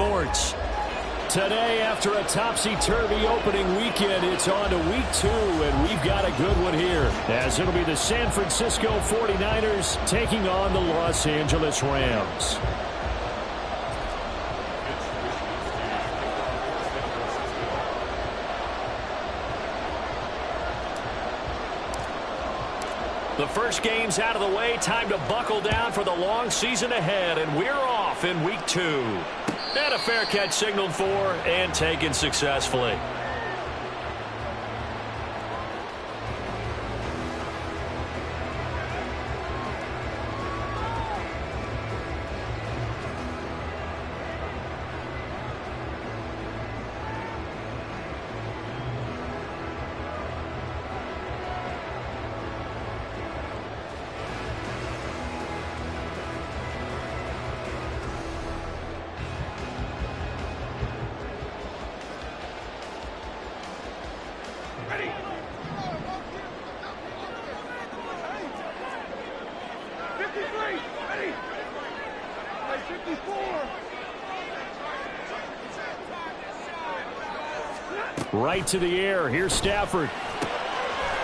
Sports. Today, after a topsy-turvy opening weekend, it's on to week 2, and we've got a good one here, as it'll be the San Francisco 49ers taking on the Los Angeles Rams. The first game's out of the way. Time to buckle down for the long season ahead, and we're off in week 2. And a fair catch signaled for and taken successfully. Right to the air. Here's Stafford.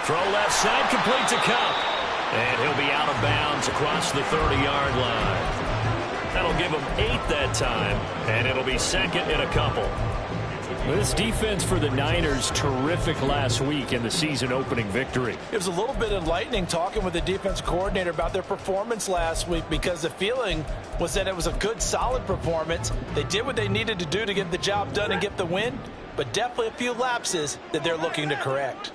Throw left side, complete to Kupp. And he'll be out of bounds across the 30-yard line. That'll give him 8 that time, and it'll be second and a couple. This defense for the Niners, terrific last week in the season-opening victory. It was a little bit enlightening talking with the defense coordinator about their performance last week, because the feeling was that it was a good, solid performance. They did what they needed to do to get the job done and get the win, but definitely a few lapses that they're looking to correct.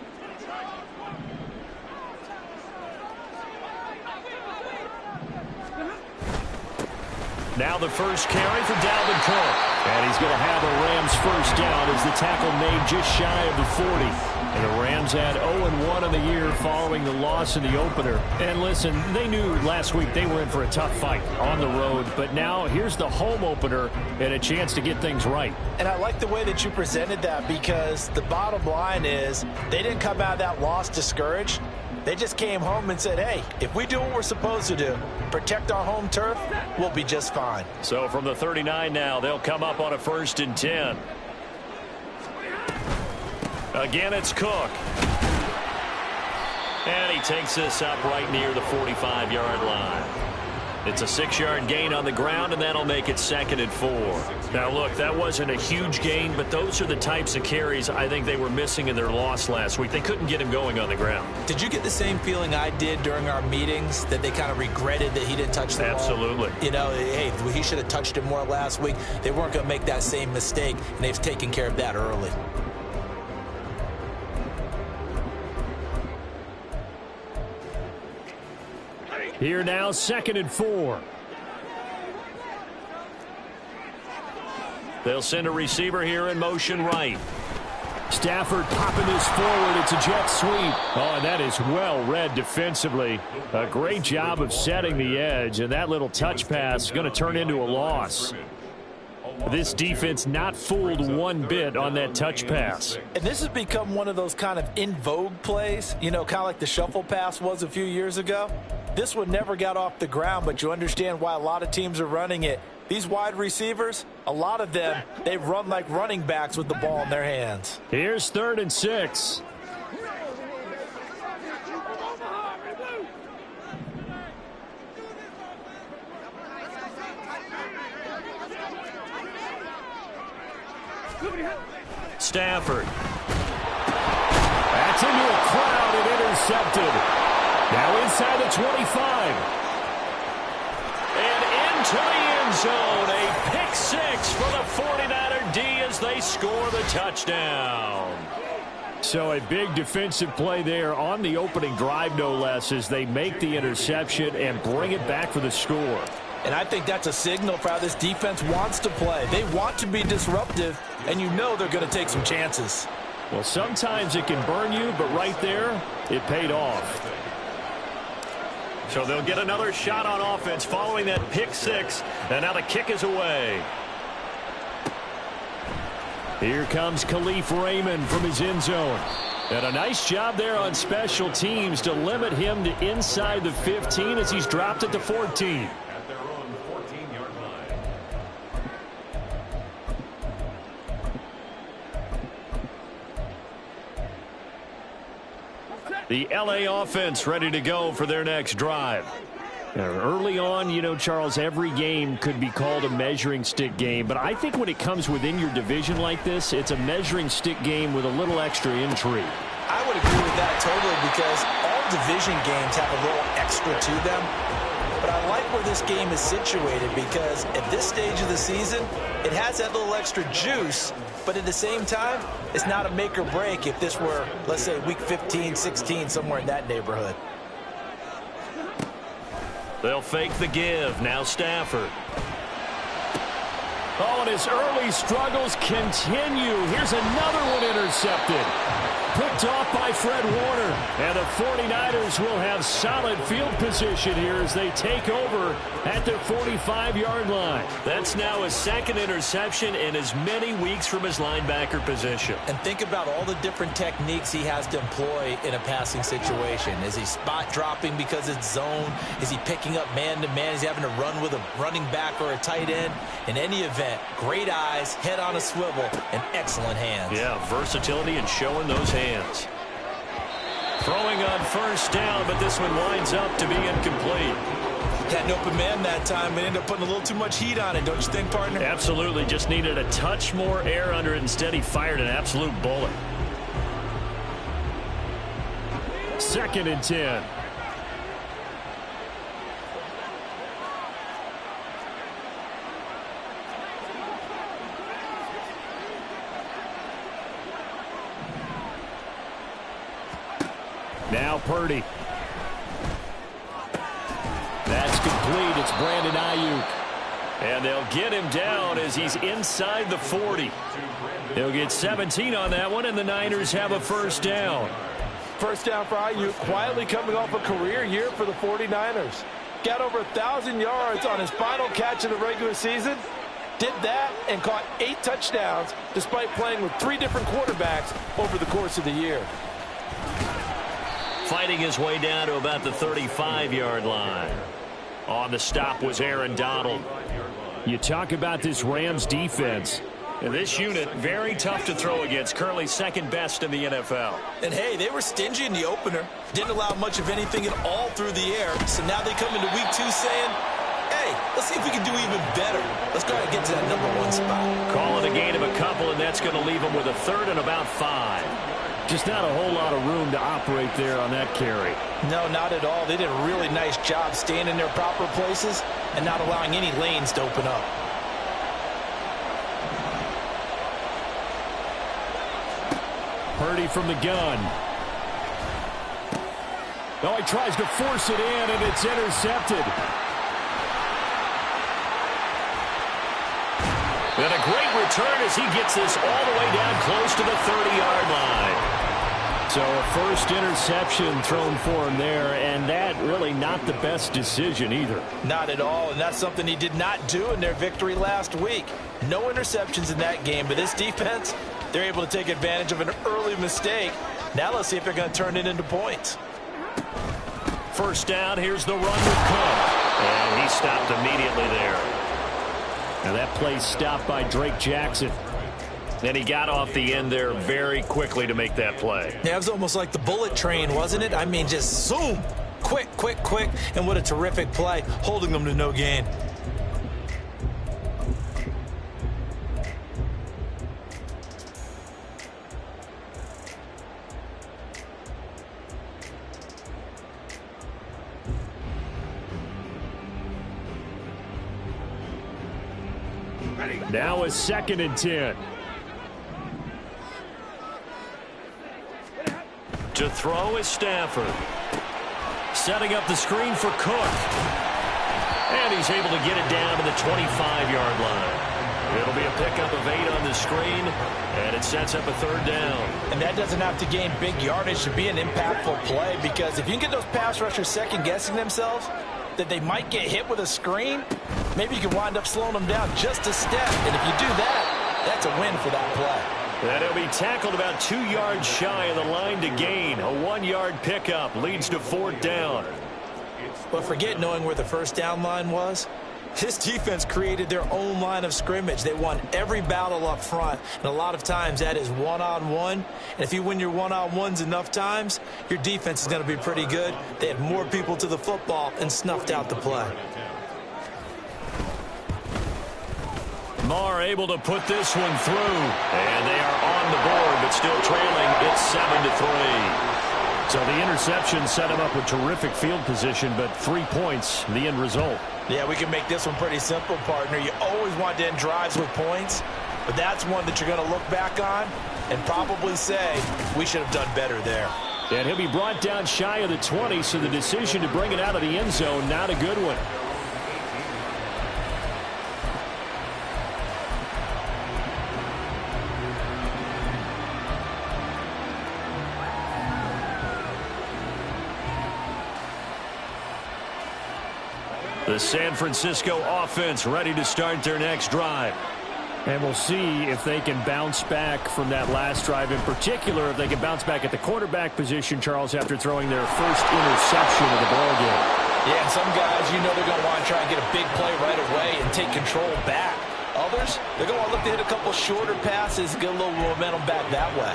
Now the first carry for Dalvin Cook. And he's going to have a Rams first down as the tackle made just shy of the 40. And the Rams had 0-1 in the year following the loss in the opener. And listen, they knew last week they were in for a tough fight on the road. But now here's the home opener and a chance to get things right. And I like the way that you presented that, because the bottom line is they didn't come out of that loss discouraged. They just came home and said, hey, if we do what we're supposed to do, protect our home turf, we'll be just fine. So from the 39 now, they'll come up on a 1st and 10. Again, it's Cook. And he takes this up right near the 45-yard line. It's a 6-yard gain on the ground, and that'll make it 2nd and 4. Now, look, that wasn't a huge gain, but those are the types of carries I think they were missing in their loss last week. They couldn't get him going on the ground. Did you get the same feeling I did during our meetings, that they kind of regretted that he didn't touch the ball? Absolutely. You know, hey, he should have touched it more last week. They weren't going to make that same mistake, and they've taken care of that early. Here now, 2nd and 4. They'll send a receiver here in motion right. Stafford popping this forward. It's a jet sweep. Oh, and that is well read defensively. A great job of setting the edge, and that little touch pass is going to turn into a loss. This defense not fooled one bit on that touch pass. And this has become one of those kind of in vogue plays, you know, kind of like the shuffle pass was a few years ago. This one never got off the ground, but you understand why a lot of teams are running it. These wide receivers, a lot of them, they run like running backs with the ball in their hands. Here's 3rd and 6. Stafford. That's into a crowd and intercepted. Now inside the 25. And into the end zone. A pick 6 for the 49er D as they score the touchdown. So a big defensive play there on the opening drive, no less, as they make the interception and bring it back for the score. And I think that's a signal for how this defense wants to play. They want to be disruptive, and you know they're going to take some chances. Well, sometimes it can burn you, but right there, it paid off. So they'll get another shot on offense following that pick 6, and now the kick is away. Here comes Khalif Raymond from his end zone. And a nice job there on special teams to limit him to inside the 15 as he's dropped at the 14. The LA offense ready to go for their next drive. Early on, you know, Charles, every game could be called a measuring stick game. But I think when it comes within your division like this, it's a measuring stick game with a little extra intrigue. I would agree with that totally, because all division games have a little extra to them. But I like where this game is situated, because at this stage of the season, it has that little extra juice. But at the same time, it's not a make or break if this were, let's say, week 15, 16, somewhere in that neighborhood. They'll fake the give. Now Stafford. Oh, and his early struggles continue. Here's another one intercepted. Picked off by Fred Warner. And the 49ers will have solid field position here as they take over at their 45-yard line. That's now his second interception in as many weeks from his linebacker position. And think about all the different techniques he has to employ in a passing situation. Is he spot dropping because it's zone? Is he picking up man-to-man? Is he having to run with a running back or a tight end? In any event, great eyes, head on a swivel, and excellent hands. Yeah, versatility and showing those hands. Throwing on first down, but this one winds up to be incomplete. Had an open man that time, but ended up putting a little too much heat on it, don't you think, partner? Absolutely. Just needed a touch more air under it. Instead, he fired an absolute bullet. 2nd and 10. Now Purdy. That's complete. It's Brandon Ayuk. And they'll get him down as he's inside the 40. He'll get 17 on that one, and the Niners have a first down. First down for Ayuk, quietly coming off a career year for the 49ers. Got over 1,000 yards on his final catch of the regular season. Did that and caught 8 touchdowns despite playing with 3 different quarterbacks over the course of the year. Fighting his way down to about the 35-yard line. On the stop was Aaron Donald. You talk about this Rams defense. And this unit, very tough to throw against. Currently second best in the NFL. And, hey, they were stingy in the opener. Didn't allow much of anything at all through the air. So now they come into week 2 saying, hey, let's see if we can do even better. Let's go ahead and get to that #1 spot. Calling a gain of a couple, and that's going to leave them with a 3rd and about 5. Just not a whole lot of room to operate there on that carry. No, not at all. They did a really nice job staying in their proper places and not allowing any lanes to open up. Purdy from the gun. Oh, he tries to force it in, and it's intercepted. And a great return as he gets this all the way down close to the 30-yard line. So a first interception thrown for him there, and that really not the best decision either. Not at all, and that's something he did not do in their victory last week. No interceptions in that game, but this defense, they're able to take advantage of an early mistake. Now let's see if they're going to turn it into points. First down, here's the run with Cook. And he stopped immediately there. Now that play stopped by Drake Jackson. And he got off the end there very quickly to make that play. Yeah, it was almost like the bullet train, wasn't it? I mean, just zoom. Quick, quick, quick. And what a terrific play, holding them to no gain. Now a 2nd and 10. To throw is Stafford. Setting up the screen for Cook. And he's able to get it down to the 25-yard line. It'll be a pickup of 8 on the screen, and it sets up a 3rd down. And that doesn't have to gain big yardage to be an impactful play, because if you can get those pass rushers second-guessing themselves that they might get hit with a screen, maybe you can wind up slowing them down just a step. And if you do that, that's a win for that play. And he'll be tackled about 2 yards shy of the line to gain. A 1-yard pickup leads to 4th down. But forget knowing where the first down line was. This defense created their own line of scrimmage. They won every battle up front, and a lot of times that is one-on-one. And if you win your one-on-ones enough times, your defense is going to be pretty good. They had more people to the football and snuffed out the play. Marr able to put this one through, and they are on the board, but still trailing. It's 7-3. So the interception set him up with terrific field position, but 3 points, the end result. Yeah, we can make this one pretty simple, partner. You always want to end drives with points, but that's one that you're going to look back on and probably say, we should have done better there. And he'll be brought down shy of the 20, so the decision to bring it out of the end zone, not a good one. The San Francisco offense ready to start their next drive. And we'll see if they can bounce back from that last drive. In particular, if they can bounce back at the quarterback position, Charles, after throwing their first interception of the ballgame. Yeah, and some guys, you know they're going to want to try and get a big play right away and take control back. Others, they're going to want to look to hit a couple shorter passes, get a little momentum back that way.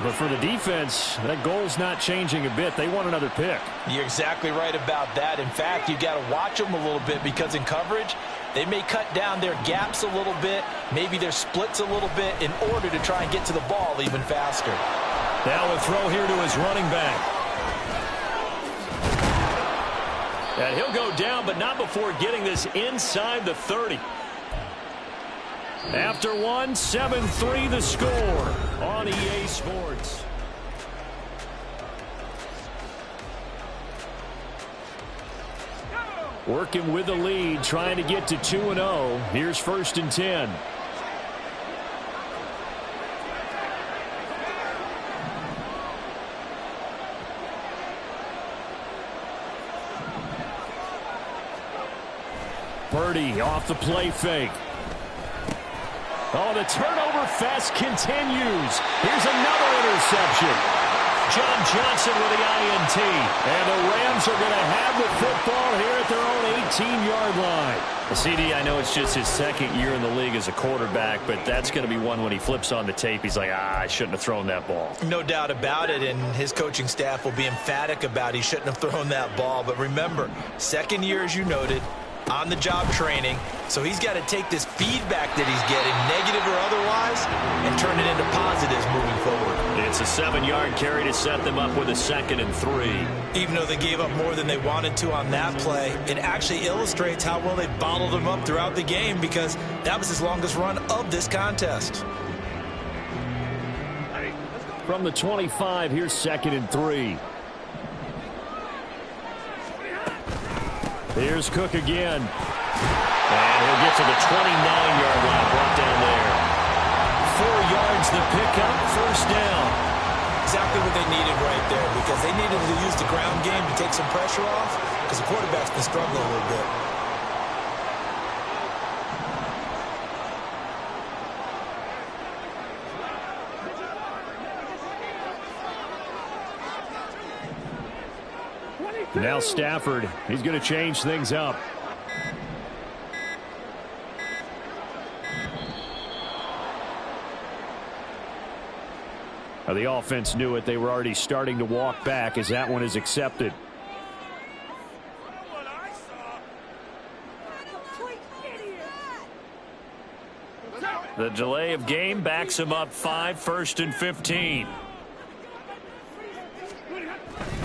But for the defense, that goal's not changing a bit. They want another pick. You're exactly right about that. In fact, you got to watch them a little bit because in coverage, they may cut down their gaps a little bit, maybe their splits a little bit in order to try and get to the ball even faster. Now a throw here to his running back. And he'll go down, but not before getting this inside the 30. After one, 7-3 the score on EA Sports. Working with the lead, trying to get to 2-0. Here's 1st and 10. Purdy off the play fake. Oh, the turnover fest continues. Here's another interception. John Johnson with the INT. And the Rams are going to have the football here at their own 18-yard line. CD, I know it's just his second year in the league as a quarterback, but that's going to be one when he flips on the tape. He's like, I shouldn't have thrown that ball. No doubt about it, and his coaching staff will be emphatic about he shouldn't have thrown that ball. But remember, second year, as you noted, on-the-job training, so he's got to take this feedback that he's getting, negative or otherwise, and turn it into positives moving forward. It's a 7-yard carry to set them up with a 2nd and 3. Even though they gave up more than they wanted to on that play, it actually illustrates how well they bottled them up throughout the game because that was his longest run of this contest. From the 25, here's 2nd and 3. Here's Cook again. And he'll get to the 29-yard line, brought down there. 4 yards the pickup, 1st down. Exactly what they needed right there because they needed to use the ground game to take some pressure off because the quarterback's been struggling a little bit. Now Stafford, he's going to change things up. Now the offense knew it. They were already starting to walk back as that one is accepted. The delay of game backs him up 5, 1st and 15.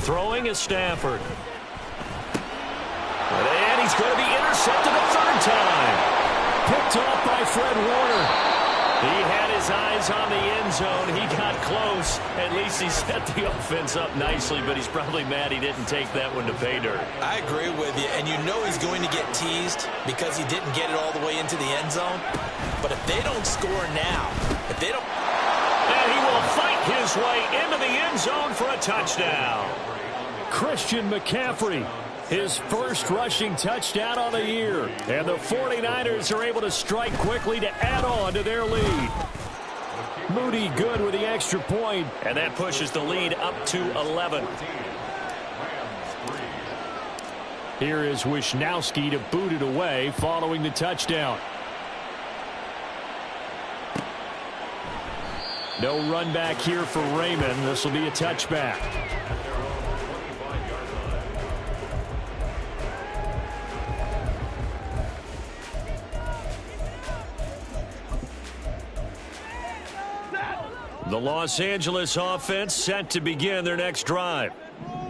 Throwing is Stafford. And he's going to be intercepted a 3rd time. Picked off by Fred Warner. He had his eyes on the end zone. He got close. At least he set the offense up nicely, but he's probably mad he didn't take that one to pay dirt. I agree with you, and you know he's going to get teased because he didn't get it all the way into the end zone. But if they don't score now, if they don't... And he will fight his way into the end zone for a touchdown. Christian McCaffrey, his first rushing touchdown on the year. And the 49ers are able to strike quickly to add on to their lead. Moody good with the extra point. And that pushes the lead up to 11. Here is Wisnowski to boot it away following the touchdown. No run back here for Raymond. This will be a touchback. The Los Angeles offense set to begin their next drive.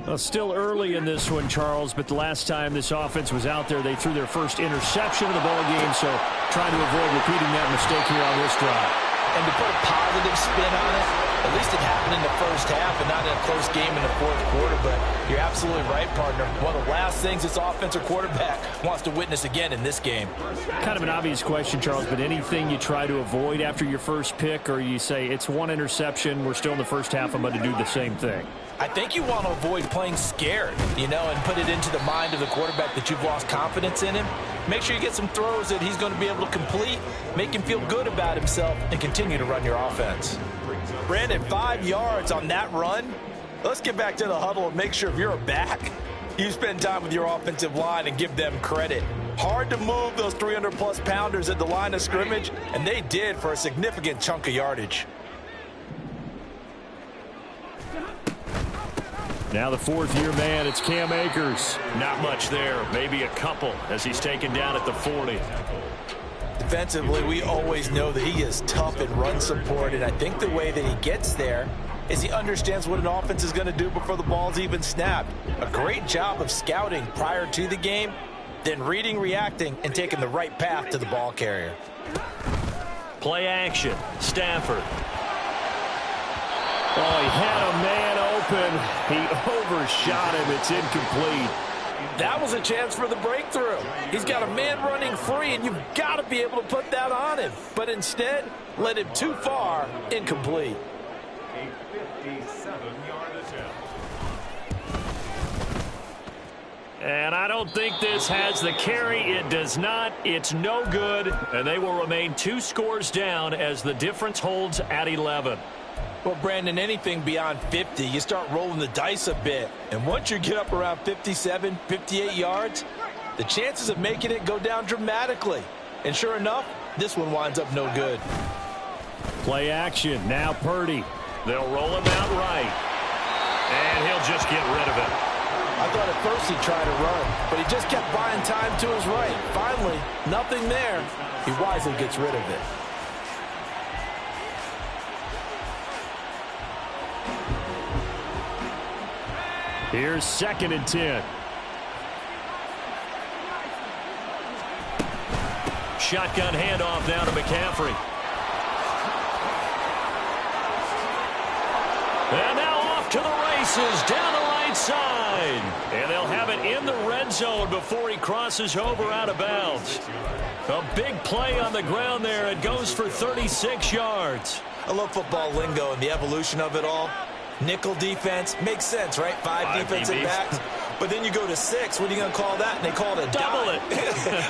Well, still early in this one, Charles, but the last time this offense was out there, they threw their first interception of the ball game, so trying to avoid repeating that mistake here on this drive. And to put a positive spin on it, at least it happened in the first half and not in a close game in the fourth quarter. But you're absolutely right, partner. One of the last things this offensive quarterback wants to witness again in this game. Kind of an obvious question, Charles, but anything you try to avoid after your first pick, or you say it's one interception, we're still in the first half, I'm going to do the same thing? I think you want to avoid playing scared, and put it into the mind of the quarterback that you've lost confidence in him. Make sure you get some throws that he's going to be able to complete, make him feel good about himself, and continue to run your offense. Brandon, 5 yards on that run. Let's get back to the huddle and make sure if you're a back, you spend time with your offensive line and give them credit. Hard to move those 300-plus pounders at the line of scrimmage, and they did for a significant chunk of yardage. Now the fourth-year man, it's Cam Akers. Not much there, maybe a couple as he's taken down at the 40. Defensively, we always know that he is tough in run support, and I think the way that he gets there is he understands what an offense is going to do before the ball's even snapped. A great job of scouting prior to the game, then reading, reacting, and taking the right path to the ball carrier. Play action, Stafford. Oh, he had a man open. He overshot him. It's incomplete. That was a chance for the breakthrough. He's got a man running free, and you've got to be able to put that on him. But instead, led him too far, incomplete. A 57-yard attempt. And I don't think this has the carry. It does not. It's no good. And they will remain 2 scores down as the difference holds at 11. Well, Brandon, anything beyond 50, you start rolling the dice a bit. And once you get up around 57, 58 yards, the chances of making it go down dramatically. And sure enough, this one winds up no good. Play action. Now Purdy. They'll roll him out right. And he'll just get rid of it. I thought at first he'd try to run, but he just kept buying time to his right. Finally, nothing there. He wisely gets rid of it. Here's 2nd and 10. Shotgun handoff now to McCaffrey. And now off to the races down the right side. And they'll have it in the red zone before he crosses over out of bounds. A big play on the ground there. It goes for 36 yards. I love football lingo and the evolution of it all. Nickel defense makes sense, right? Five defensive backs. But then you go to 6. What are you going to call that? And they call it a double dime.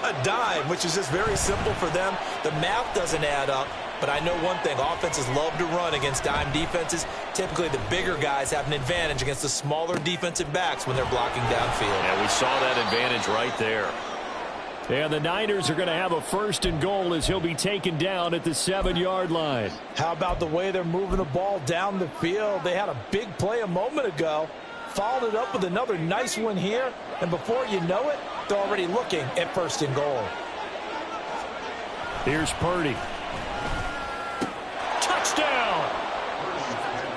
A dime, which is just very simple for them. The math doesn't add up. But I know one thing. Offenses love to run against dime defenses. Typically, the bigger guys have an advantage against the smaller defensive backs when they're blocking downfield. And we saw that advantage right there. And the Niners are going to have a 1st and goal as he'll be taken down at the 7-yard line. How about the way they're moving the ball down the field? They had a big play a moment ago. Followed it up with another nice one here. And before you know it, they're already looking at 1st and goal. Here's Purdy. Touchdown!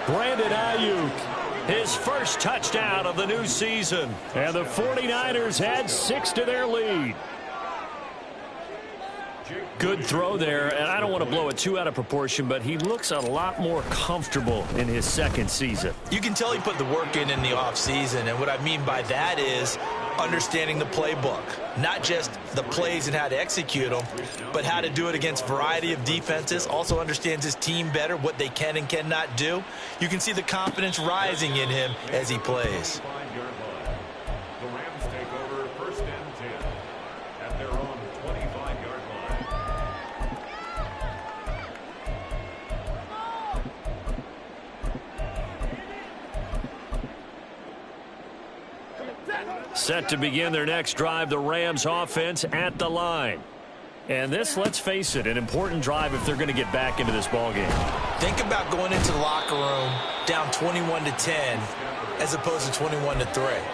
Brandon Ayuk. His first touchdown of the new season. And the 49ers add 6 to their lead. Good throw there, and I don't want to blow it too out of proportion, but he looks a lot more comfortable in his 2nd season. You can tell he put the work in the offseason, and what I mean by that is understanding the playbook. Not just the plays and how to execute them, but how to do it against a variety of defenses. Also understands his team better, what they can and cannot do. You can see the confidence rising in him as he plays. The Rams take over 1st and 10 at their own 25-yard line. Set to begin their next drive, the Rams offense at the line. And this, let's face it, an important drive if they're going to get back into this ballgame. Think about going into the locker room down 21-10 as opposed to 21-3.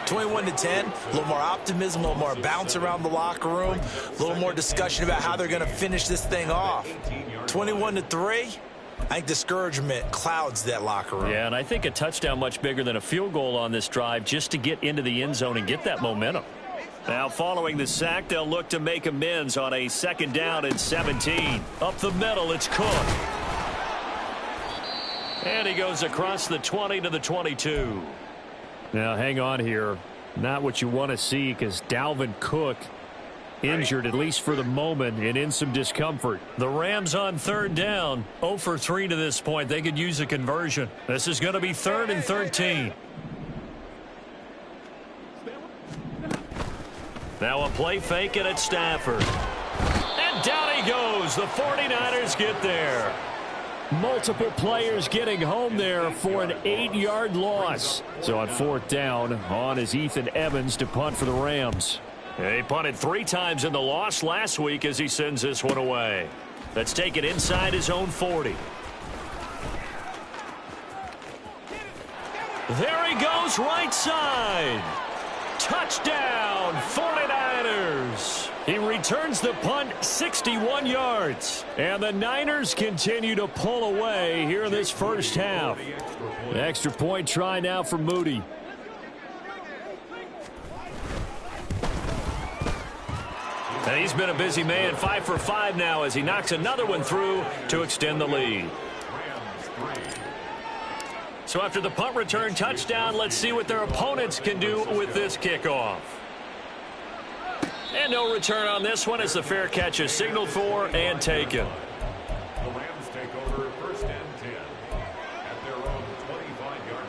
21-10, a little more optimism, a little more bounce around the locker room, a little more discussion about how they're going to finish this thing off. 21-3, I think discouragement clouds that locker room. Yeah, and I think a touchdown much bigger than a field goal on this drive just to get into the end zone and get that momentum. Now, following the sack, they'll look to make amends on a 2nd down and 17. Up the middle, it's Cook. And he goes across the 20 to the 22. Now, hang on here. Not what you want to see because Dalvin Cook injured, at least for the moment, and in some discomfort. The Rams on 3rd down. 0 for 3 to this point. They could use a conversion. This is going to be 3rd and 13. Now a play fake and it's Stafford. And down he goes. The 49ers get there. Multiple players getting home there for an 8-yard loss. So on 4th down, on is Ethan Evans to punt for the Rams. He punted 3 times in the loss last week as he sends this one away. Let's take it inside his own 40. There he goes, right side. Touchdown, 49ers. He returns the punt 61 yards. And the Niners continue to pull away here in this first half. Extra point try now for Moody. And he's been a busy man, 5 for 5 now as he knocks another one through to extend the lead. So after the punt return touchdown, let's see what their opponents can do with this kickoff. And no return on this one as the fair catch is signaled for and taken. The Rams take over 1st and 10 at their own 25-yard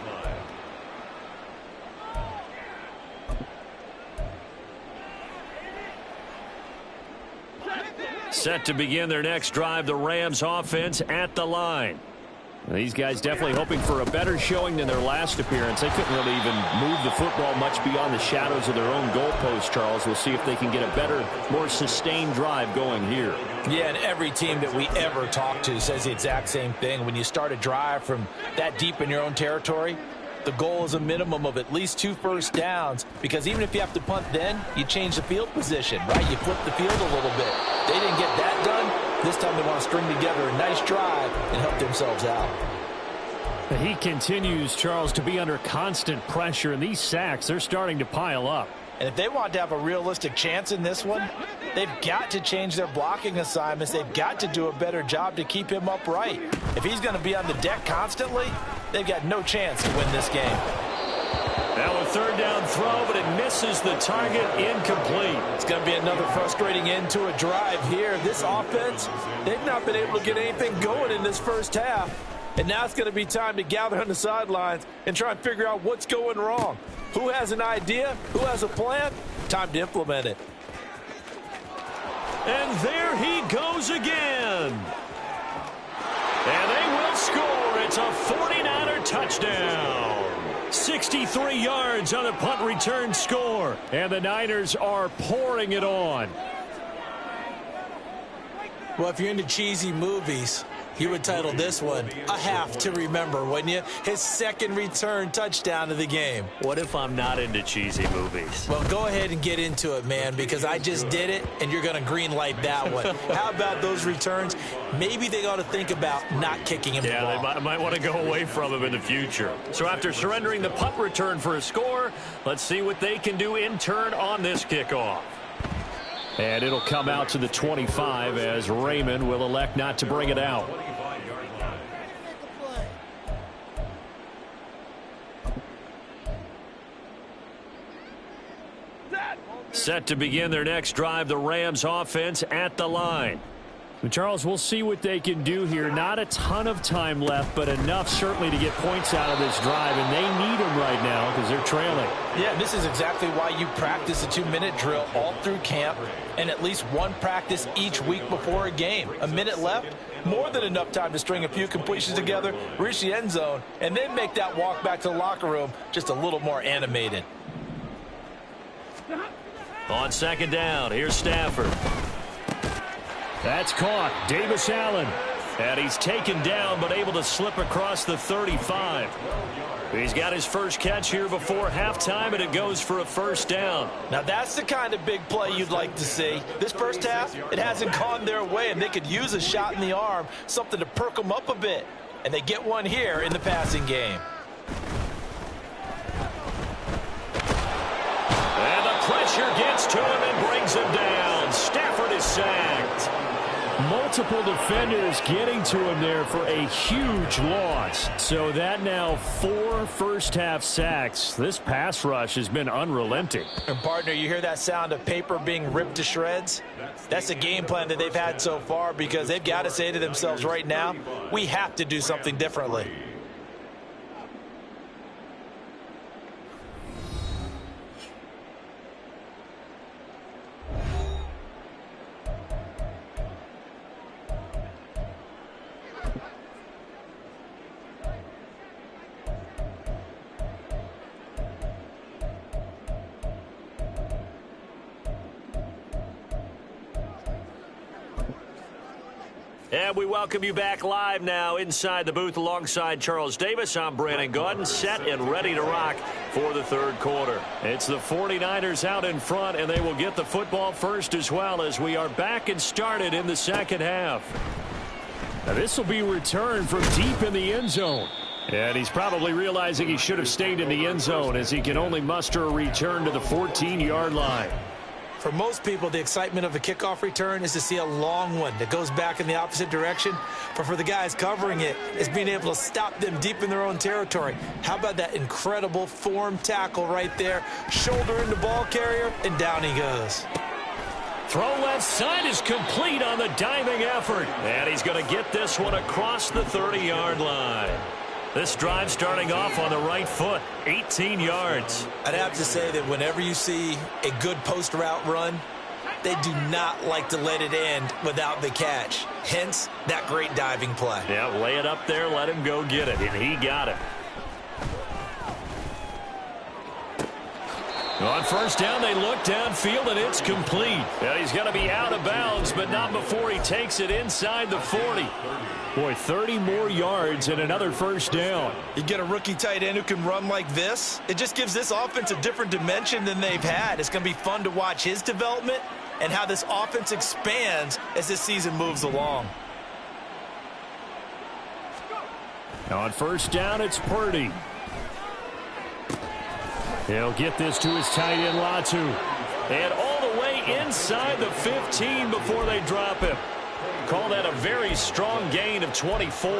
line. Set to begin their next drive, the Rams offense at the line. These guys definitely hoping for a better showing than their last appearance. They couldn't really even move the football much beyond the shadows of their own goalpost, Charles. We'll see if they can get a better, more sustained drive going here. Yeah, and every team that we ever talk to says the exact same thing. When you start a drive from that deep in your own territory, the goal is a minimum of at least 2 first downs, because even if you have to punt then, you change the field position, right? You flip the field a little bit. They didn't get that done. This time they want to string together a nice drive and help themselves out. He continues, Charles, to be under constant pressure, and these sacks, they're starting to pile up. And if they want to have a realistic chance in this one, they've got to change their blocking assignments. They've got to do a better job to keep him upright. If he's going to be on the deck constantly, they've got no chance to win this game. Now a 3rd down throw, but it misses the target, incomplete. It's going to be another frustrating end to a drive here. This offense, they've not been able to get anything going in this first half. And now it's going to be time to gather on the sidelines and try and figure out what's going wrong. Who has an idea? Who has a plan? Time to implement it. And there he goes again. And they will score. It's a 49er touchdown. 63 yards on the punt return score. And the Niners are pouring it on. Well, if you're into cheesy movies, you would title this one A Half to Remember, wouldn't you? His 2nd return touchdown of the game. What if I'm not into cheesy movies? Well, go ahead and get into it, man, because I just did it, and you're going to green light that one. How about those returns? Maybe they ought to think about not kicking him the ball. Yeah, they might want to go away from him in the future. So after surrendering the punt return for a score, let's see what they can do in turn on this kickoff. And it'll come out to the 25 as Raymond will elect not to bring it out. Set to begin their next drive, the Rams offense at the line. Charles, we'll see what they can do here. Not a ton of time left, but enough certainly to get points out of this drive, and they need them right now because they're trailing. Yeah, this is exactly why you practice a 2-minute drill all through camp and at least one practice each week before a game. A minute left, more than enough time to string a few completions together, reach the end zone, and then make that walk back to the locker room just a little more animated. On second down, here's Stafford. That's caught. Davis Allen. And he's taken down but able to slip across the 35. He's got his first catch here before halftime, and it goes for a first down. Now that's the kind of big play you'd like to see. This first half, it hasn't gone their way, and they could use a shot in the arm, something to perk them up a bit. And they get one here in the passing game. And the pressure gets to him and brings him down. Stafford is sacked. Multiple defenders getting to him there for a huge loss. So that now 4 first-half sacks. This pass rush has been unrelenting. And, partner, you hear that sound of paper being ripped to shreds? That's the game plan that they've had so far because they've got to say to themselves right now, we have to do something differently. And we welcome you back live now inside the booth alongside Charles Davis. I'm Brandon Gaudin, set and ready to rock for the third quarter. It's the 49ers out in front, and they will get the football first as well as we are back and started in the second half. Now this will be returned from deep in the end zone. And he's probably realizing he should have stayed in the end zone as he can only muster a return to the 14-yard line. For most people, the excitement of a kickoff return is to see a long one that goes back in the opposite direction. But for the guys covering it, it's being able to stop them deep in their own territory. How about that incredible form tackle right there? Shoulder in the ball carrier, and down he goes. Throw left side is complete on the diving effort. And he's going to get this one across the 30-yard line. This drive starting off on the right foot, 18 yards. I'd have to say that whenever you see a good post route run, they do not like to let it end without the catch. Hence, that great diving play. Yeah, lay it up there, let him go get it, and he got it. On first down, they look downfield, and it's complete. Yeah, he's going to be out of bounds, but not before he takes it inside the 40. Boy, 30 more yards and another first down. You get a rookie tight end who can run like this. It just gives this offense a different dimension than they've had. It's going to be fun to watch his development and how this offense expands as this season moves along. On first down, it's Purdy. He'll get this to his tight end, Latu. And all the way inside the 15 before they drop him. Call that a very strong gain of 24.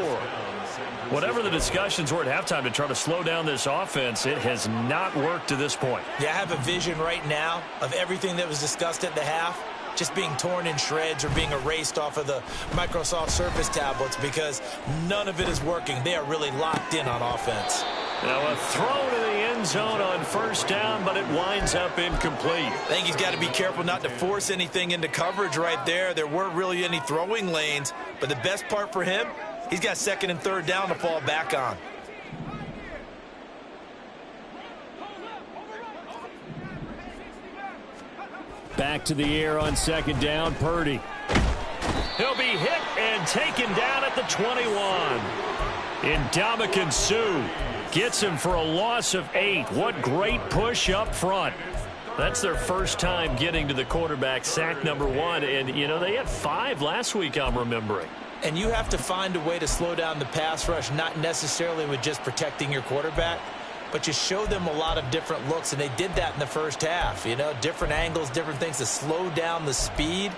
Whatever the discussions were at halftime to try to slow down this offense, it has not worked to this point. Yeah, I have a vision right now of everything that was discussed at the half just being torn in shreds or being erased off of the Microsoft Surface tablets because none of it is working. They are really locked in on offense. Now a throw to the end zone on first down, but it winds up incomplete. I think he's got to be careful not to force anything into coverage right there. There weren't really any throwing lanes, but the best part for him, he's got second and third down to fall back on. Back to the air on second down, Purdy. He'll be hit and taken down at the 21. Ndamukong Suh gets him for a loss of 8. What great push up front. That's their first time getting to the quarterback, sack number 1. And, you know, they had 5 last week, I'm remembering. And you have to find a way to slow down the pass rush, not necessarily with just protecting your quarterback, but you show them a lot of different looks, and they did that in the first half. You know, different angles, different things to slow down the speed.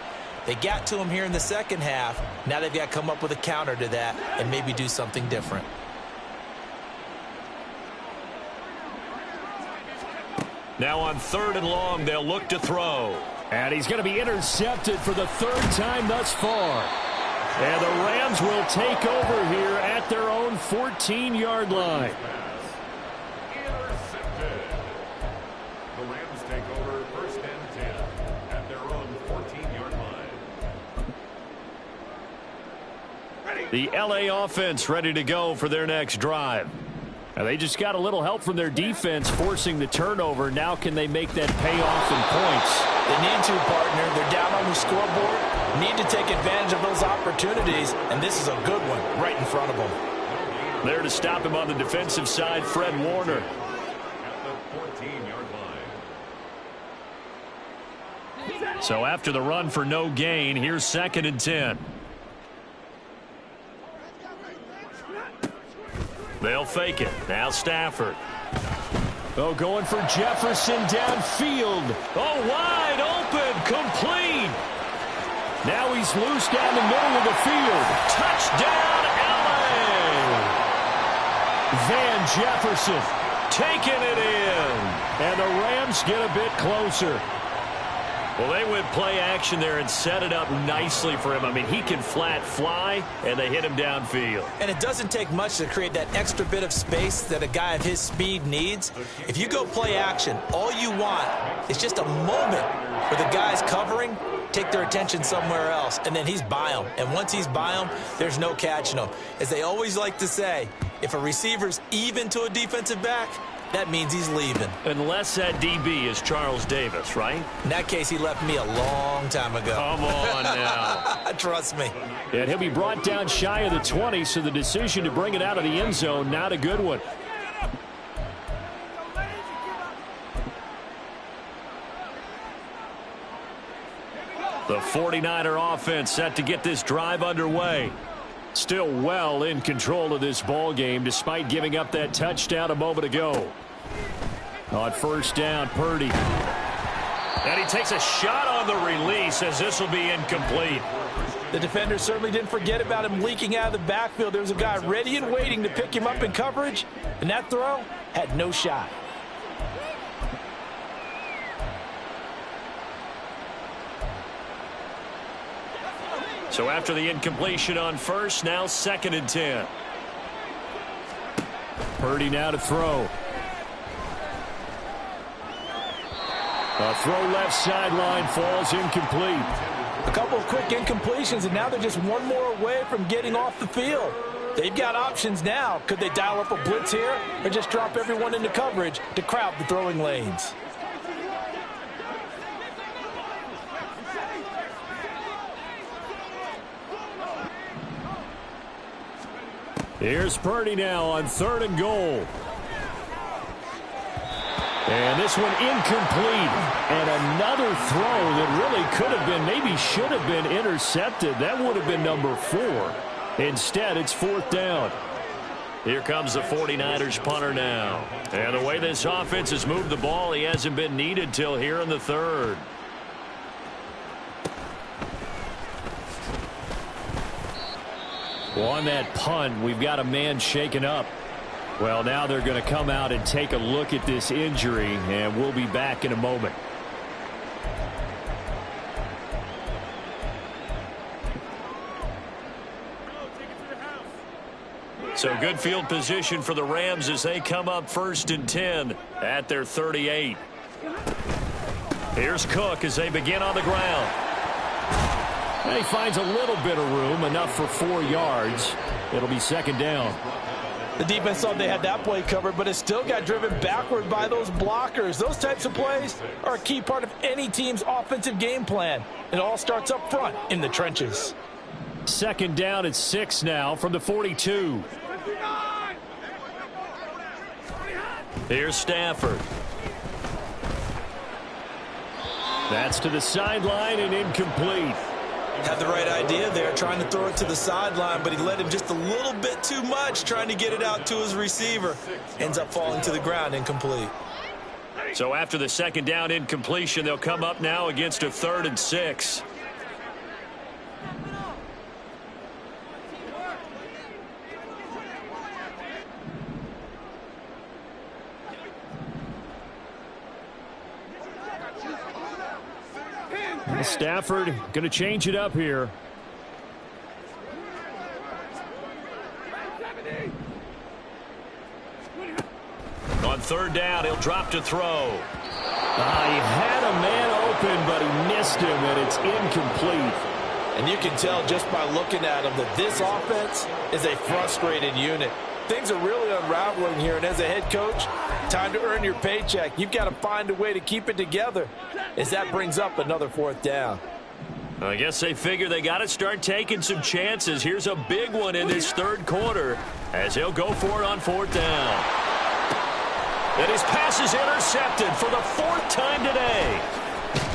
They got to him here in the second half. Now they've got to come up with a counter to that and maybe do something different. Now on third and long, they'll look to throw. And he's going to be intercepted for the third time thus far. And the Rams will take over here at their own 14-yard line. Intercepted. The Rams take over first and 10 at their own 14-yard line. The LA offense ready to go for their next drive. Now they just got a little help from their defense forcing the turnover. Now can they make that pay off in points? They need to, partner. They're down on the scoreboard. Need to take advantage of those opportunities, and this is a good one right in front of them. There to stop him on the defensive side, Fred Warner. At the 14-yard line. So after the run for no gain, here's 2nd and 10. They'll fake it. Now Stafford. Oh, going for Jefferson downfield. Oh, wide open. Complete. Now he's loose down the middle of the field. Touchdown, LA. Van Jefferson Taking it in. and the Rams get a bit closer. Well, they went play action there and set it up nicely for him. I mean, he can flat fly, and they hit him downfield. And it doesn't take much to create that extra bit of space that a guy of his speed needs. If you go play action, all you want is just a moment where the guy's covering, take their attention somewhere else, and then he's by them. And once he's by them, there's no catching him. As they always like to say, if a receiver's even to a defensive back, that means he's leaving. Unless that DB is Charles Davis, right? In that case, he left me a long time ago. Come on now. Trust me. And he'll be brought down shy of the 20, so the decision to bring it out of the end zone, not a good one. The 49er offense set to get this drive underway. Still well in control of this ball game despite giving up that touchdown a moment ago. On first down, Purdy. And he takes a shot on the release as this will be incomplete. The defender certainly didn't forget about him leaking out of the backfield. There was a guy ready and waiting to pick him up in coverage, and that throw had no shot. So after the incompletion on first, now 2nd and 10. Purdy now to throw. A throw left sideline falls incomplete. A couple of quick incompletions, and now they're just one more away from getting off the field. They've got options now. Could they dial up a blitz here or just drop everyone into coverage to crowd the throwing lanes? Here's Purdy now on 3rd and goal. And this one incomplete. And another throw that really could have been, maybe should have been intercepted. That would have been number 4. Instead, it's 4th down. Here comes the 49ers punter now. And the way this offense has moved the ball, he hasn't been needed till here in the 3rd. Well, on that punt, we've got a man shaken up. Well, now they're going to come out and take a look at this injury, and we'll be back in a moment. So good field position for the Rams as they come up 1st and 10 at their 38. Here's Cook as they begin on the ground. And he finds a little bit of room, enough for 4 yards. It'll be 2nd down. The defense thought they had that play covered, but it still got driven backward by those blockers. Those types of plays are a key part of any team's offensive game plan. It all starts up front in the trenches. 2nd down at 6 now from the 42. Here's Stafford. That's to the sideline and incomplete. Had the right idea there, trying to throw it to the sideline, but he let him just a little bit too much, trying to get it out to his receiver. Ends up falling to the ground, incomplete. So after the 2nd down incompletion, they'll come up now against a 3rd and 6. Stafford going to change it up here. On 3rd down, he'll drop to throw. He had a man open, but he missed him, and it's incomplete. And you can tell just by looking at him that this offense is a frustrated unit. things are really unraveling here. And as a head coach, time to earn your paycheck. You've got to find a way to keep it together as that brings up another 4th down. I guess they figure they got to start taking some chances. Here's a big one in this 3rd quarter as he'll go for it on 4th down. And his pass is intercepted for the 4th time today.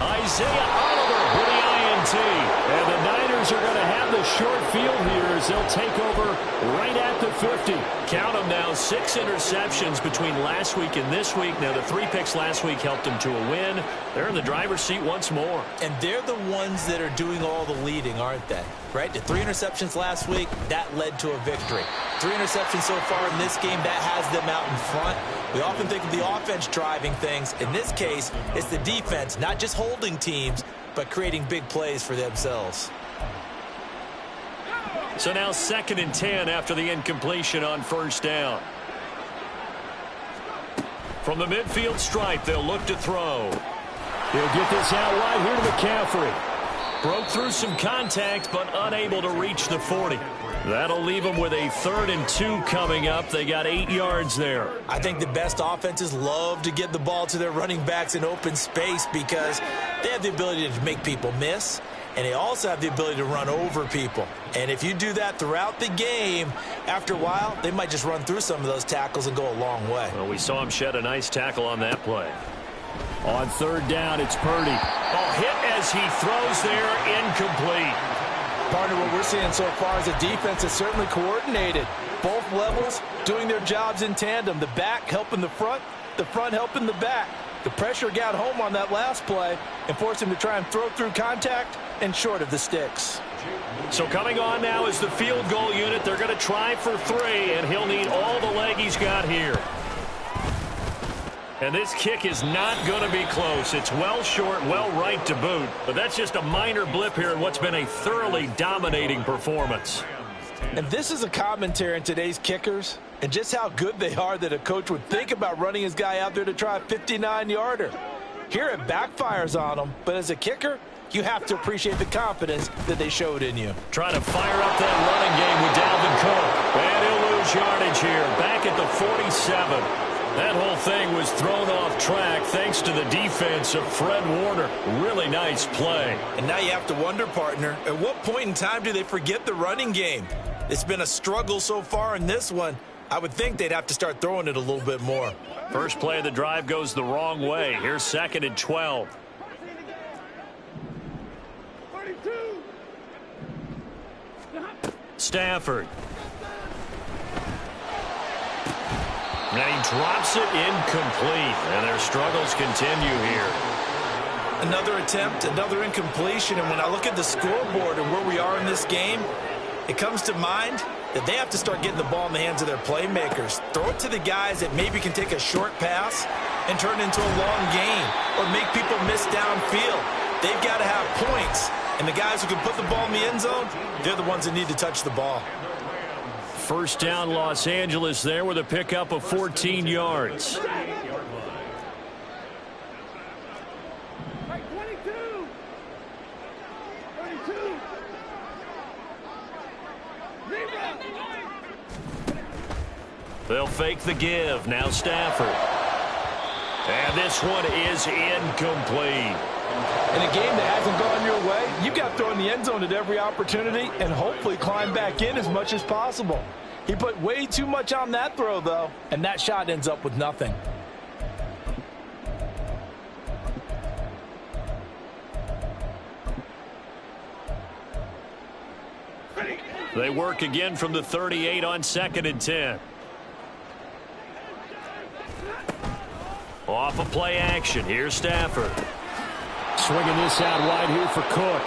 Isaiah Oliver with the INT. And the Niners are going to have the short field here as they'll take over right at the 50. Count them now, 6 interceptions between last week and this week. Now, the 3 picks last week helped them to a win. They're in the driver's seat once more. And they're the ones that are doing all the leading, aren't they? Right? The 3 interceptions last week, that led to a victory. 3 interceptions so far in this game, that has them out in front. We often think of the offense driving things. In this case, it's the defense, not just holding teams, but creating big plays for themselves. So now 2nd and 10 after the incompletion on 1st down. From the midfield stripe, they'll look to throw. He'll get this out wide here to McCaffrey. Broke through some contact, but unable to reach the 40. That'll leave them with a 3rd and 2 coming up. They got 8 yards there. I think the best offenses love to get the ball to their running backs in open space because they have the ability to make people miss, and they also have the ability to run over people. And if you do that throughout the game, after a while, they might just run through some of those tackles and go a long way. Well, we saw him shed a nice tackle on that play. On 3rd down, it's Purdy. Hit as he throws there, incomplete. Partner, what we're seeing so far is a defense that's certainly coordinated. Both levels doing their jobs in tandem. The back helping the front helping the back. The pressure got home on that last play and forced him to try and throw through contact and short of the sticks. So coming on now is the field goal unit. They're going to try for 3, and he'll need all the leg he's got here. And this kick is not going to be close. It's well short, well right to boot. But that's just a minor blip here in what's been a thoroughly dominating performance. And this is a commentary on today's kickers and just how good they are that a coach would think about running his guy out there to try a 59-yarder. Here it backfires on him, but as a kicker, you have to appreciate the confidence that they showed in you. Trying to fire up that running game with Dalvin Cook. And he'll lose yardage here, back at the 47. That whole thing was thrown off track thanks to the defense of Fred Warner. Really nice play. And now you have to wonder, partner, at what point in time do they forget the running game? It's been a struggle so far in this one. I would think they'd have to start throwing it a little bit more. First play of the drive goes the wrong way. Here's 2nd and 12. Stafford. And he drops it incomplete. And their struggles continue here. Another attempt, another incompletion. And when I look at the scoreboard and where we are in this game, it comes to mind that they have to start getting the ball in the hands of their playmakers. Throw it to the guys that maybe can take a short pass and turn it into a long gain or make people miss downfield. They've got to have points. And the guys who can put the ball in the end zone, they're the ones that need to touch the ball. First down, Los Angeles there with a pickup of 14 yards. They'll fake the give. Now Stafford. And this one is incomplete. In a game that hasn't gone your way, you've got to throw in the end zone at every opportunity and hopefully climb back in as much as possible. He put way too much on that throw, though, and that shot ends up with nothing. They work again from the 38 on 2nd and 10. Off of play action. Here's Stafford. Swinging this out wide here for Cook.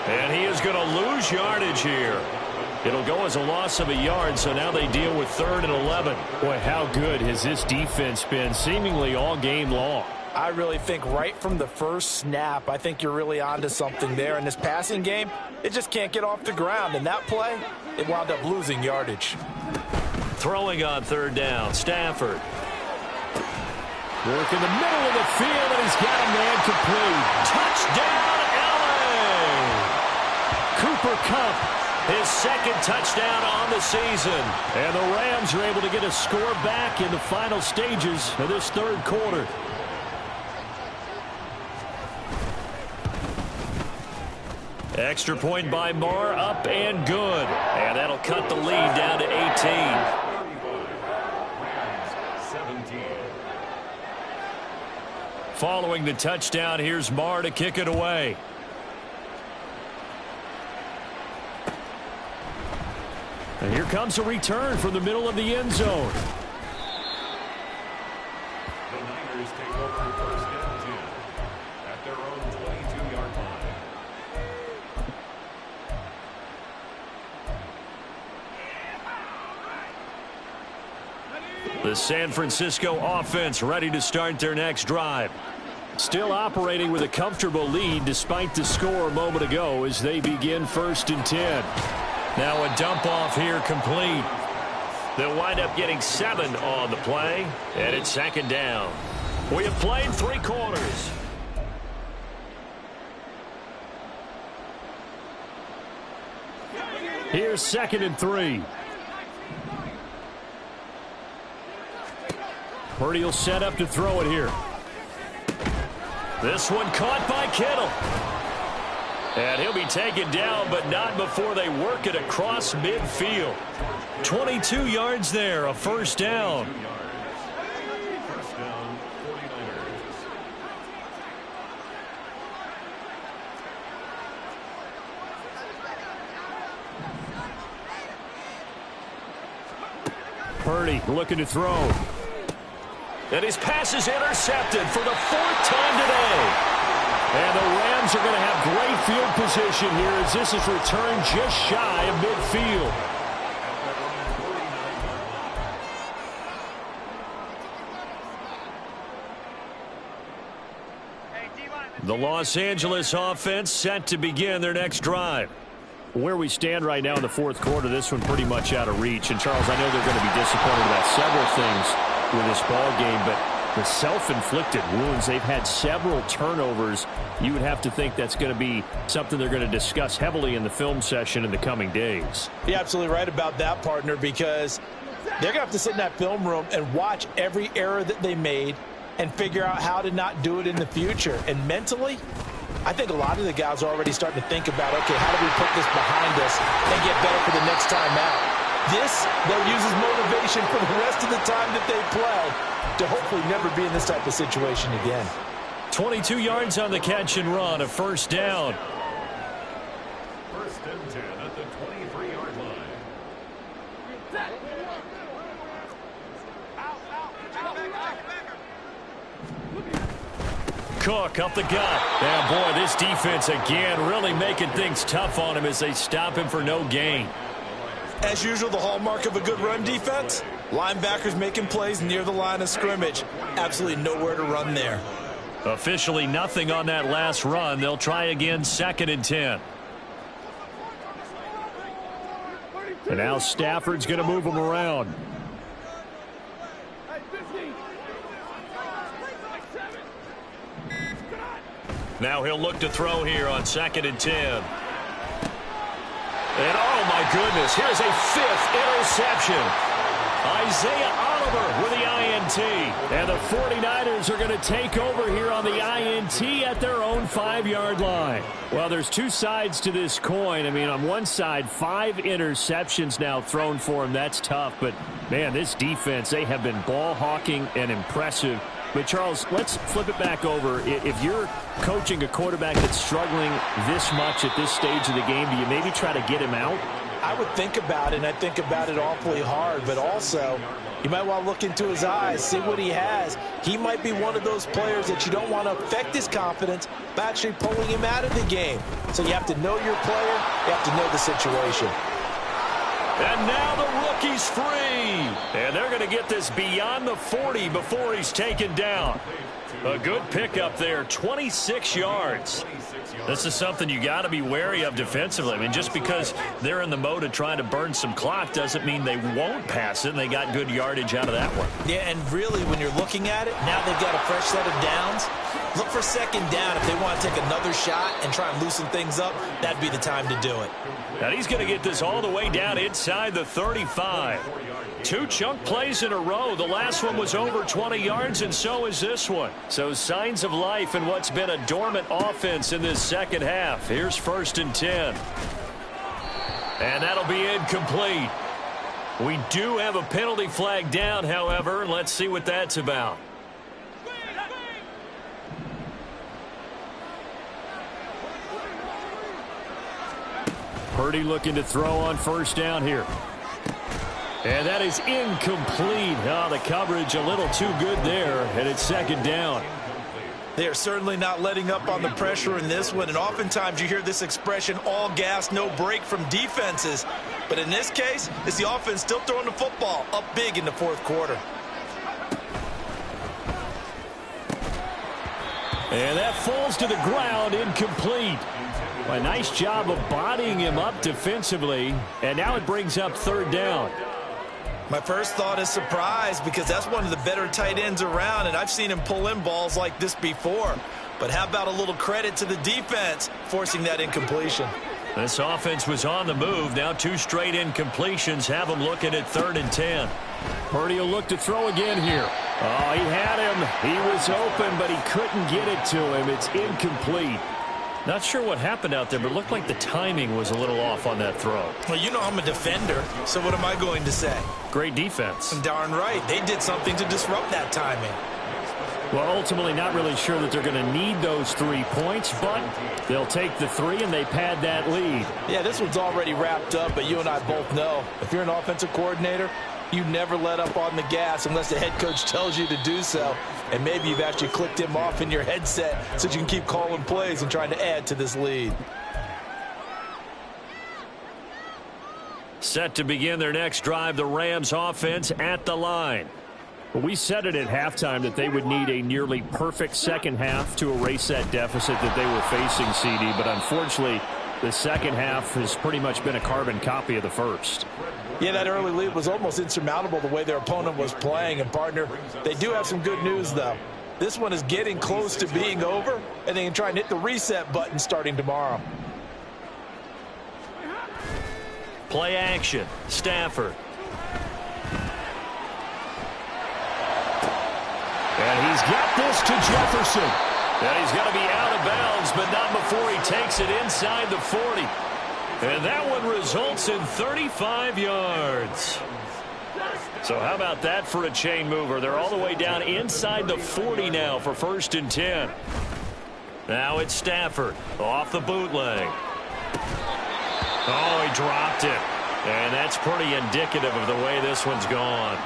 And he is going to lose yardage here. It'll go as a loss of a yard, so now they deal with 3rd and 11. Boy, how good has this defense been seemingly all game long? I really think right from the first snap, I think you're really onto something there. In this passing game, it just can't get off the ground. And that play, it wound up losing yardage. Throwing on 3rd down, Stafford. Work in the middle of the field, and he's got a man complete. Touchdown, LA! Cooper Kupp His second touchdown on the season. And the Rams are able to get a score back in the final stages of this third quarter. Extra point by Marr, up and good. And that'll cut the lead down to 18. Following the touchdown, here's Marr to kick it away. And here comes a return from the middle of the end zone. The Niners take over first and 10 at their own 22-yard line. The San Francisco offense ready to start their next drive. Still operating with a comfortable lead despite the score a moment ago as they begin first and 10. Now a dump off here complete. They'll wind up getting 7 on the play, and it's second down. We have played 3 quarters. Here's second and 3. Purdy will set up to throw it here. This one caught by Kittle. And he'll be taken down, but not before they work it across midfield. 22 yards there, a first down. First down, 49ers. Purdy looking to throw. And his pass is intercepted for the 4th time today. And the Rams are going to have great field position here as this is returned just shy of midfield. The Los Angeles offense set to begin their next drive. Where we stand right now in the fourth quarter, this one pretty much out of reach. And, Charles, I know they're going to be disappointed about several things with this ball game, but the self-inflicted wounds, they've had several turnovers. You would have to think that's going to be something they're going to discuss heavily in the film session in the coming days. You're absolutely right about that, partner, because they're going to have to sit in that film room and watch every error that they made and figure out how to not do it in the future. And mentally, I think a lot of the guys are already starting to think about, okay, how do we put this behind us and get better for the next time out? This, they'll use as motivation for the rest of the time that they play to hopefully never be in this type of situation again. 22 yards on the catch and run, a first down. First and 10 at the 23-yard line. Cook up the gut. And boy, this defense again really making things tough on him as they stop him for no gain. As usual, the hallmark of a good run defense, linebackers making plays near the line of scrimmage. Absolutely nowhere to run there. Officially nothing on that last run. They'll try again, second and 10. And now Stafford's going to move him around. Now he'll look to throw here on second and 10. And oh my goodness, here's a 5th interception. Isaiah Oliver with the INT. And the 49ers are going to take over here on the INT at their own 5-yard line. Well, there's two sides to this coin. I mean, on one side, 5 interceptions now thrown for him. That's tough. But, man, this defense, they have been ball hawking and impressive. But, Charles, let's flip it back over. If you're coaching a quarterback that's struggling this much at this stage of the game, do you maybe try to get him out? I would think about it, and I think about it awfully hard. But also, you might want to look into his eyes, see what he has. He might be one of those players that you don't want to affect his confidence by actually pulling him out of the game. So you have to know your player. You have to know the situation. And now the rookie's free. And they're going to get this beyond the 40 before he's taken down. A good pickup there, 26 yards. This is something you got to be wary of defensively. I mean, just because they're in the mode of trying to burn some clock doesn't mean they won't pass it, and they got good yardage out of that one. Yeah, and really, when you're looking at it, now they've got a fresh set of downs. Look for second down. If they want to take another shot and try and loosen things up, that'd be the time to do it. And he's going to get this all the way down inside the 35. 2 chunk plays in a row. The last one was over 20 yards, and so is this one. So signs of life in what's been a dormant offense in this second half. Here's 1st and 10. And that'll be incomplete. We do have a penalty flag down, however. Let's see what that's about. Purdy looking to throw on 1st down here. And that is incomplete. Oh, the coverage a little too good there, and it's 2nd down. They are certainly not letting up on the pressure in this one, and oftentimes you hear this expression, all gas, no break from defenses. But in this case, it's the offense still throwing the football up big in the 4th quarter. And that falls to the ground, incomplete. A nice job of bodying him up defensively, and now it brings up 3rd down. My first thought is surprise, because that's one of the better tight ends around, and I've seen him pull in balls like this before. But how about a little credit to the defense forcing that incompletion? This offense was on the move. Now 2 straight incompletions have them looking at 3rd and 10. Purdy will look to throw again here. Oh, he had him. He was open, but he couldn't get it to him. It's incomplete. Not sure what happened out there, but it looked like the timing was a little off on that throw. Well, you know I'm a defender, so what am I going to say? Great defense. Darn right. They did something to disrupt that timing. Well, ultimately not really sure that they're going to need those 3 points, but they'll take the 3 and they pad that lead. Yeah, this one's already wrapped up, but you and I both know if you're an offensive coordinator, you never let up on the gas unless the head coach tells you to do so. And maybe you've actually clicked him off in your headset so you can keep calling plays and trying to add to this lead. Set to begin their next drive, the Rams offense at the line. We said it at halftime that they would need a nearly perfect second half to erase that deficit that they were facing, CD. But unfortunately, the second half has pretty much been a carbon copy of the first. Yeah, that early lead was almost insurmountable the way their opponent was playing. And, partner, they do have some good news, though. This one is getting close to being over, and they can try and hit the reset button starting tomorrow. Play action. Stafford. And he's got this to Jefferson. And he's going to be out of bounds, but not before he takes it inside the 40. And that one results in 35 yards. So how about that for a chain mover? They're all the way down inside the 40 now for 1st and 10. Now it's Stafford off the bootleg. Oh, he dropped it. And that's pretty indicative of the way this one's gone.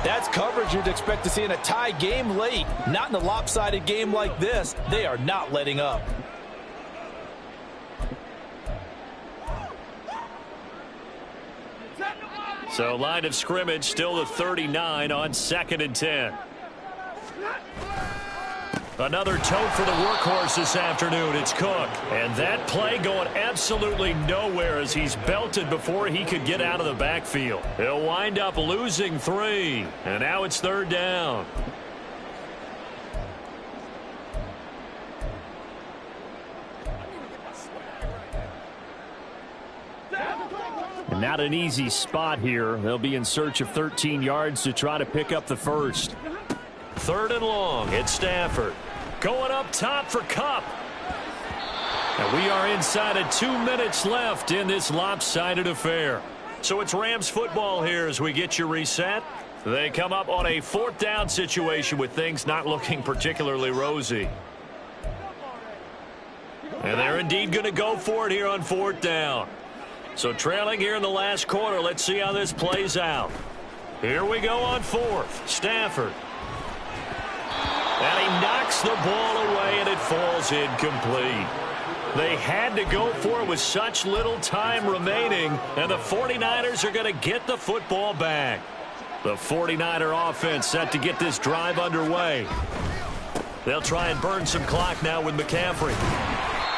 That's coverage you'd expect to see in a tie game late. Not in a lopsided game like this. They are not letting up. So line of scrimmage still the 39 on 2nd and 10. Another tote for the workhorse this afternoon. It's Cook. And that play going absolutely nowhere as he's belted before he could get out of the backfield. He'll wind up losing 3. And now it's 3rd down. And not an easy spot here. They'll be in search of 13 yards to try to pick up the first. 3rd and long. It's Stafford. Going up top for Kupp. And we are inside of 2 minutes left in this lopsided affair. So it's Rams football here as we get you reset. They come up on a 4th down situation with things not looking particularly rosy. And they're indeed going to go for it here on 4th down. So trailing here in the last quarter. Let's see how this plays out. Here we go on 4th. Stafford. And he knocks the ball away, and it falls incomplete. They had to go for it with such little time remaining, and the 49ers are going to get the football back. The 49er offense set to get this drive underway. They'll try and burn some clock now with McCaffrey.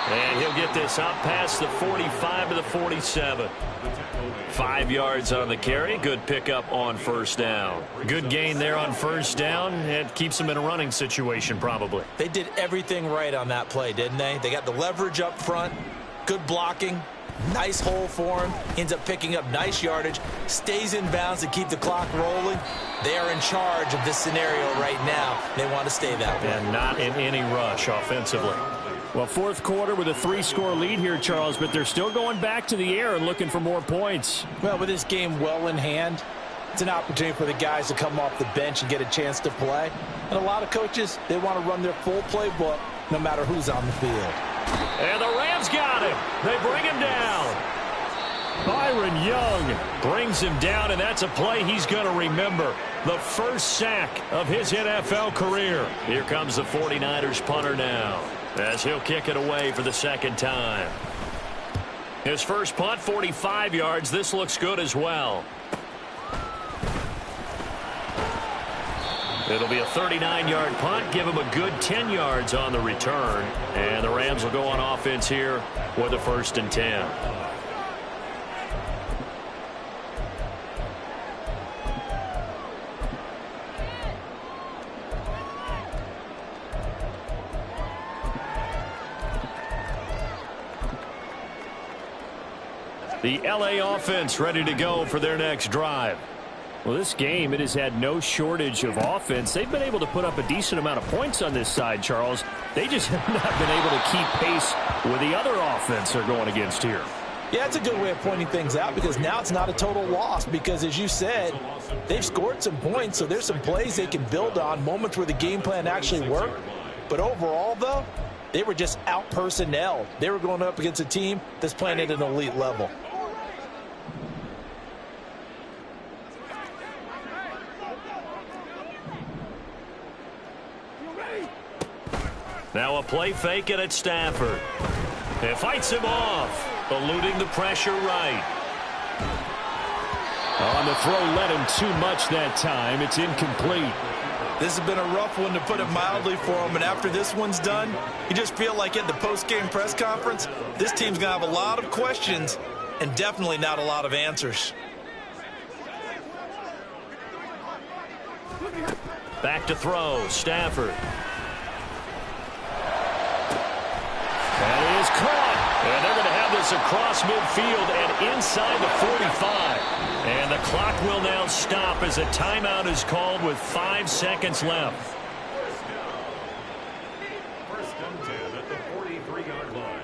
And he'll get this up past the 45 to the 47. 5 yards on the carry. Good pickup on first down. Good gain there on first down. It keeps them in a running situation probably. They did everything right on that play, didn't they? They got the leverage up front, good blocking, nice hole for him, ends up picking up nice yardage, stays in bounds to keep the clock rolling. They are in charge of this scenario right now. They want to stay that way. And not in any rush offensively. Well, fourth quarter with a 3-score lead here, Charles, but they're still going back to the air and looking for more points. Well, with this game well in hand, it's an opportunity for the guys to come off the bench and get a chance to play. And a lot of coaches, they want to run their full playbook no matter who's on the field. And the Rams got him. They bring him down. Byron Young brings him down, and that's a play he's going to remember. The first sack of his NFL career. Here comes the 49ers punter now, as he'll kick it away for the second time. His first punt, 45 yards. This looks good as well. It'll be a 39-yard punt. Give him a good 10 yards on the return. And the Rams will go on offense here with a 1st and 10. The LA offense ready to go for their next drive. Well, this game, it has had no shortage of offense. They've been able to put up a decent amount of points on this side, Charles. They just have not been able to keep pace with the other offense they're going against here. Yeah, it's a good way of pointing things out because now it's not a total loss because, as you said, they've scored some points, so there's some plays they can build on, moments where the game plan actually worked. But overall, though, they were just out-personnelled. They were going up against a team that's playing at an elite level. Now a play fake it at Stafford. It fights him off, eluding the pressure right. On the throw, led him too much that time. It's incomplete. This has been a rough one, to put it mildly, for him. And after this one's done, you just feel like at the post-game press conference, this team's going to have a lot of questions and definitely not a lot of answers. Back to throw, Stafford. That is caught. And they're going to have this across midfield and inside the 45. And the clock will now stop as a timeout is called with 5 seconds left. First and 10 at the 43-yard line.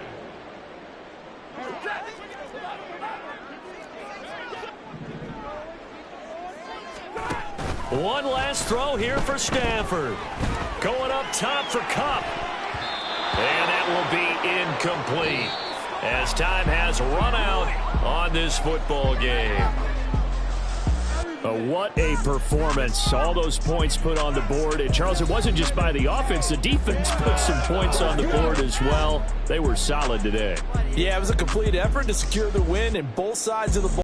One last throw here for Stafford. Going up top for Kupp. And that will be incomplete as time has run out on this football game. What a performance. All those points put on the board. And, Charles, it wasn't just by the offense. The defense put some points on the board as well. They were solid today. Yeah, it was a complete effort to secure the win in both sides of the ball.